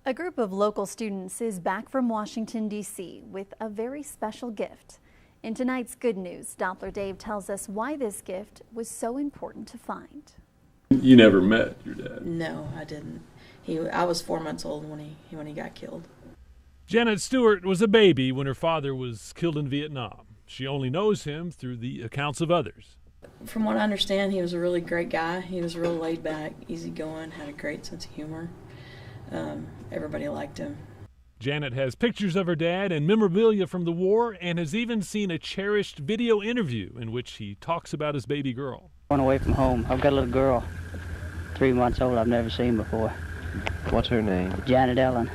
A group of local students is back from Washington, D.C. with a very special gift. In tonight's Good News, Doppler Dave tells us why this gift was so important to find. You never met your dad? No, I didn't. I was 4 months old when he got killed. Janet Stewart was a baby when her father was killed in Vietnam. She only knows him through the accounts of others. From what I understand, he was a really great guy. He was real laid back, easygoing, had a great sense of humor. Everybody liked him. Janet has pictures of her dad and memorabilia from the war and has even seen a cherished video interview in which he talks about his baby girl. Went away from home. I've got a little girl, 3 months old, I've never seen before. What's her name? Janet Ellen.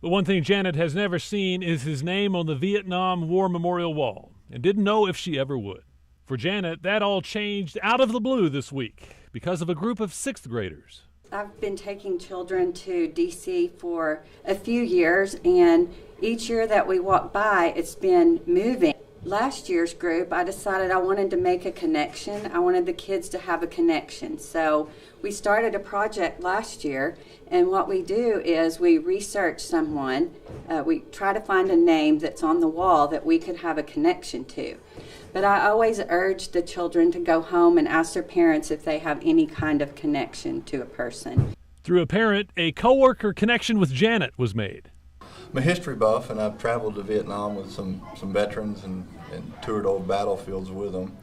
The one thing Janet has never seen is his name on the Vietnam War Memorial Wall, and didn't know if she ever would. For Janet, that all changed out of the blue this week because of a group of 6th graders. I've been taking children to D.C. for a few years, and each year that we walk by, it's been moving. Last year's group, I decided I wanted to make a connection. I wanted the kids to have a connection. So we started a project last year, and what we do is we research someone. We try to find a name that's on the wall that we could have a connection to. But I always urge the children to go home and ask their parents if they have any kind of connection to a person. Through a parent, a coworker connection with Janet was made. I'm a history buff, and I've traveled to Vietnam with some veterans and toured old battlefields with them.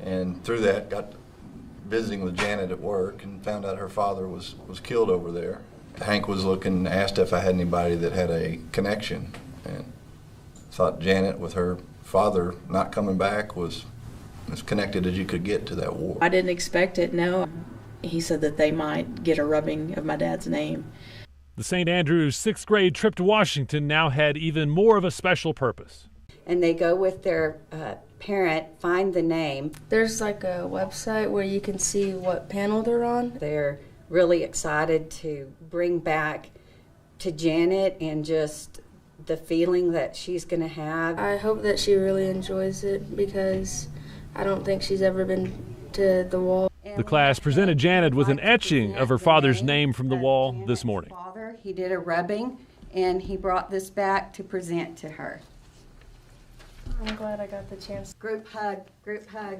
And through that, got visiting with Janet at work and found out her father was killed over there. Hank was looking, asked if I had anybody that had a connection, and thought Janet, with her father not coming back, was as connected as you could get to that war. I didn't expect it, no. He said that they might get a rubbing of my dad's name. The St. Andrews 6th grade trip to Washington now had even more of a special purpose. And they go with their parent, find the name. There's like a website where you can see what panel they're on. They're really excited to bring back to Janet and just the feeling that she's going to have. I hope that she really enjoys it because I don't think she's ever been to the wall. The class presented Janet with an etching of her father's name from the wall this morning. He did a rubbing, and he brought this back to present to her. I'm glad I got the chance. Group hug, group hug.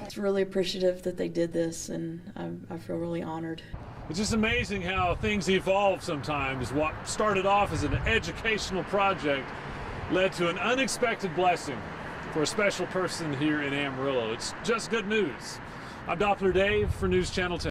It's really appreciative that they did this, and I feel really honored. It's just amazing how things evolve sometimes. What started off as an educational project led to an unexpected blessing for a special person here in Amarillo. It's just good news. I'm Doppler Dave for News Channel 10.